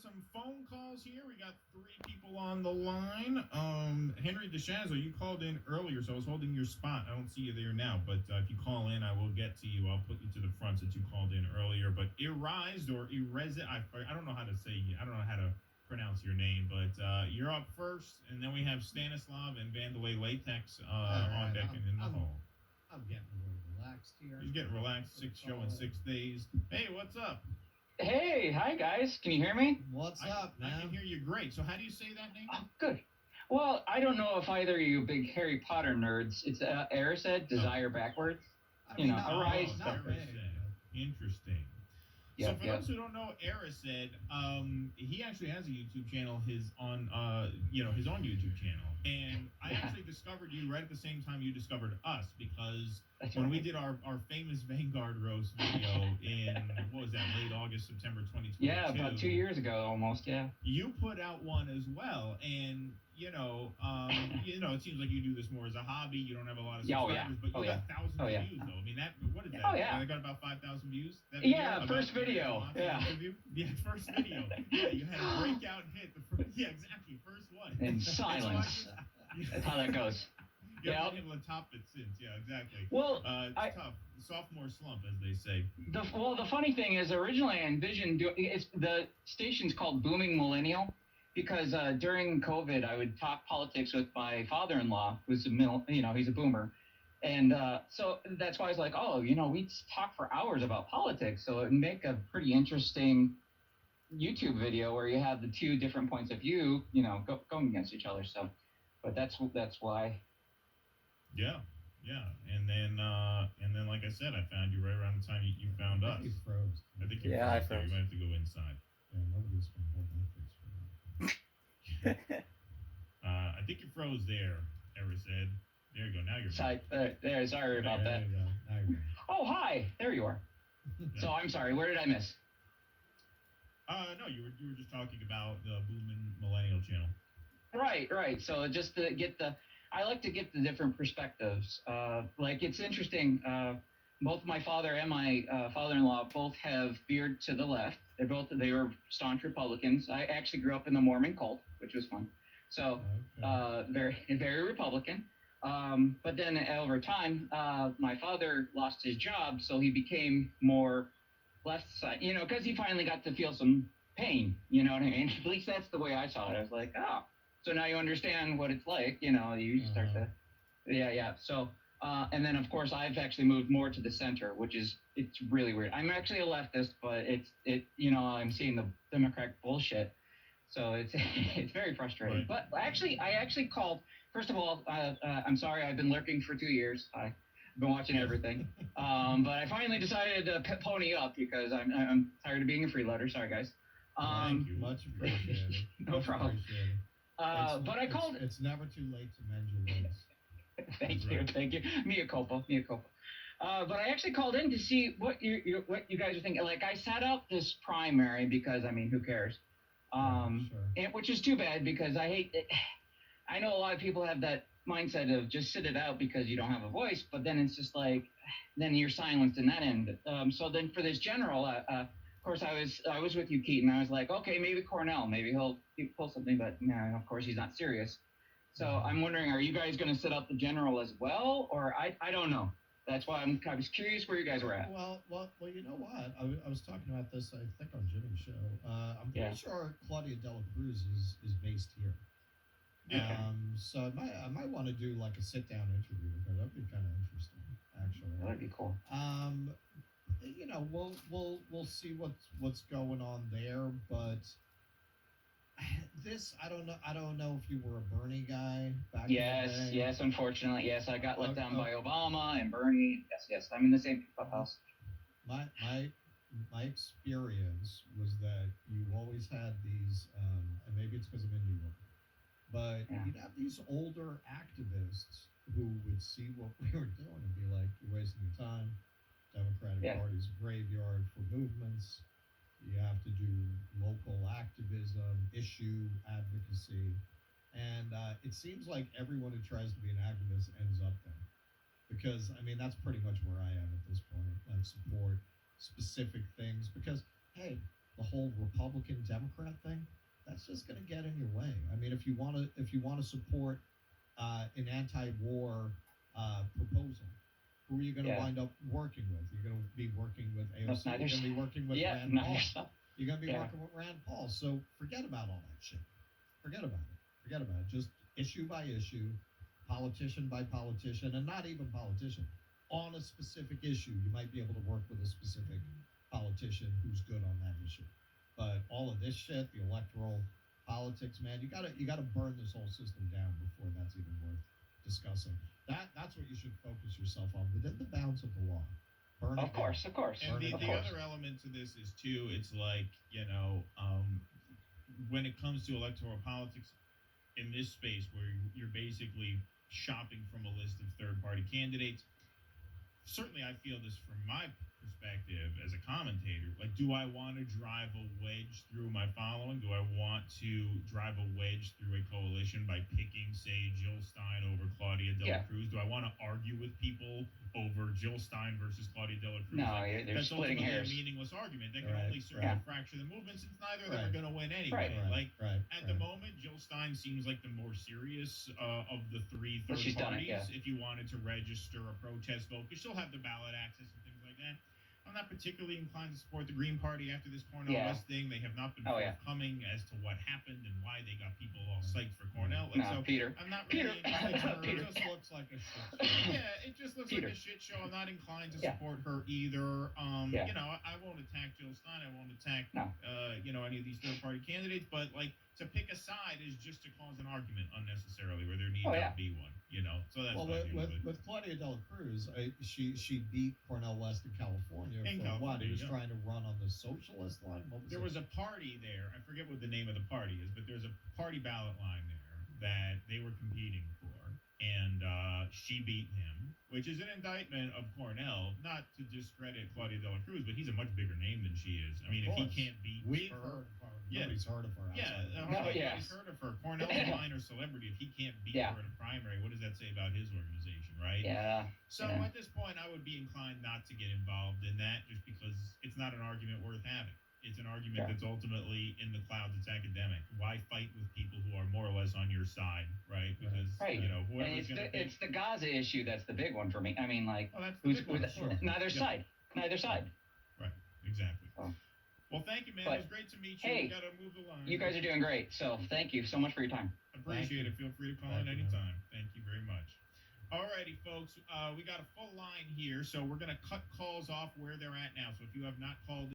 some phone calls here. We got three people on the line. Henry DeShazo, you called in earlier, so I was holding your spot. I don't see you there now, but if you call in, I will get to you. I'll put you to the front since you called in earlier. But Erised or Erised, I don't know how to say. I don't know how to pronounce your name, but you're up first, and then we have Stanislav and Vandalay Latex on deck and in the hall. I'm getting a little relaxed here. He's getting relaxed. 6 show in 6 days. Hey, what's up? Hey, hi guys. Can you hear me? What's up, man? I can hear you great. So how do you say that name? Oh, good. Well, I don't know if either of you big Harry Potter nerds. It's Erised, Desire Backwards. Erised. Interesting. So for those who don't know Erised, he actually has a YouTube channel. His own YouTube channel, and I actually discovered you right at the same time you discovered us, because when we did our famous Vanguard roast video in what was that, late August, September 2022? Yeah, about 2 years ago almost. Yeah. You put out one as well, and it seems like you do this more as a hobby. You don't have a lot of subscribers, but you got thousands of views, though. I mean, what is that? Oh, yeah. I got about 5,000 views. First video. Yeah. Yeah, first video. Yeah, you had a breakout hit. Exactly. First one. In silence. That's how that goes. You haven't been able to top it since. Yeah, exactly. Well, it's tough. Sophomore slump, as they say. The funny thing is, originally I envisioned the station's called Booming Millennial, because during COVID I would talk politics with my father-in-law, who's he's a boomer, and so that's why I was like, we'd talk for hours about politics, so it'd make a pretty interesting YouTube video where you have the two different points of view, going against each other. So, but that's why. Yeah. And then, like I said, I found you right around the time you found us. You froze. I think you froze. I froze. You might have to go inside. Yeah, nobody's going to hold my face for that. I think you froze there, Erised. There you go. Now you're sorry about that. There you go. Now you're good. Oh, hi. There you are. Yeah. So I'm sorry. Where did I miss? No, you were just talking about the Booming Millennial channel. Right. So just to get I like to get the different perspectives. It's interesting. Both my father and my father-in-law both have veered to the left. They were staunch Republicans. I actually grew up in the Mormon cult, which was fun. So very, very Republican. But then over time, my father lost his job, so he became more left side, because he finally got to feel some pain, you know what I mean? At least that's the way I saw it. I was like, so now you understand what it's like, you start to, yeah. So, and then of course I've actually moved more to the center, it's really weird. I'm actually a leftist, but I'm seeing the Democrat bullshit. So it's very frustrating. Right. But I actually called, first of all, I'm sorry, I've been lurking for 2 years. I've been watching everything. But I finally decided to pony up because I'm tired of being a freeloader. Sorry, guys. Thank you. Much appreciated. No problem. But I called. It's never too late to mend your ways. Thank you. Mea culpa. But I actually called in to see what you guys are thinking. Like, I sat out this primary because, who cares? Sure. Which is too bad, because I hate it. I know a lot of people have that mindset of just sit it out because you don't have a voice, but then it's just like, then you're silenced in that end. So then for this general, of course I was with you, Keaton. I was like, okay, maybe Cornell, maybe he'll pull something, but no, of course he's not serious. So I'm wondering, are you guys going to sit out the general as well, or I don't know. That's why I was curious where you guys were at. Well, you know what? I was talking about this, I think, on Jimmy's show. I'm pretty sure Claudia Dela Cruz is based here. Yeah. So I might want to do like a sit-down interview with her. That'd be kind of interesting, actually. That'd be cool. We'll see what's going on there, but this, I don't know if you were a Bernie guy back in the day. Yes, unfortunately, yes, I got let down by Obama and Bernie. Yes, I'm in the same clubhouse. My experience was that you always had these, and maybe it's because I'm in New York, but you'd have these older activists who would see what we were doing and be like, "You're wasting your time. Democratic Party's a graveyard for movements. You have to do local activism, issue advocacy." And it seems like everyone who tries to be an activist ends up there. Because, that's pretty much where I am at this point. Support specific things. Because, hey, the whole Republican-Democrat thing, that's just going to get in your way. I mean, if you want to support an anti-war proposal, who are you going to wind up working with? You're going to be working with AOC. You're going to be working with Rand Paul. You're going to be working with Rand Paul. So forget about all that shit. Forget about it. Forget about it. Just issue by issue, politician by politician, and not even politician. On a specific issue, you might be able to work with a specific politician who's good on that issue. But all of this shit, the electoral politics, man, you gotta burn this whole system down before that's even worth discussing. That's what you should focus yourself on within the bounds of the law. Burn it Of course. And the other element to this is too, it's like, when it comes to electoral politics in this space where you're basically shopping from a list of third-party candidates, certainly I feel this from my perspective as a commentator. Like, do I want to drive a wedge through my following? Do I want to drive a wedge through a coalition by picking, say, Jill Stein over Claudia Dela Cruz? Do I want to argue with people over Jill Stein versus Claudia Dela Cruz? No, they're splitting hairs. That's ultimately a meaningless argument. That can only serve to fracture the movement, since neither of them are going to win anyway. At the moment, Jill Stein seems like the more serious of the three third parties. If you wanted to register a protest vote, you still have the ballot access and things like that. I'm not particularly inclined to support the Green Party after this Cornell West thing. They have not been forthcoming as to what happened and why they got people all psyched for Cornell. Peter. I'm not really interested. It just looks like a shit show. Yeah, it just looks like a shit show. I'm not inclined to support her either. I won't attack Jill Stein. I won't attack any of these third party candidates. But like, to pick a side is just to cause an argument unnecessarily where there needs not be one. So that's with Claudia Dela Cruz, she beat Cornell West in California. What? He was trying to run on the socialist line? There was a party there. I forget what the name of the party is, but there's a party ballot line there that they were competing for. And she beat him, which is an indictment of Cornell, not to discredit Claudia Dela Cruz, but he's a much bigger name than she is. I mean, if he can't beat her... Nobody's heard of her. Nobody's heard of her. Cornell's a minor celebrity. If he can't beat her in a primary, what does that say about his organization, right? So at this point, I would be inclined not to get involved in that, just because it's not an argument worth having. It's an argument that's ultimately in the clouds. It's academic. Why fight with people who are more or less on your side, right? Because whoever's going to it's the Gaza issue that's the big one for me. I mean, like, neither side. Right, exactly. Well, thank you, man. It was great to meet you. Hey, we got to move the line. You guys are doing great. So thank you so much for your time. Appreciate it. Feel free to call in anytime. Thank you very much. Alrighty, folks. We got a full line here, so we're going to cut calls off where they're at now. So if you have not called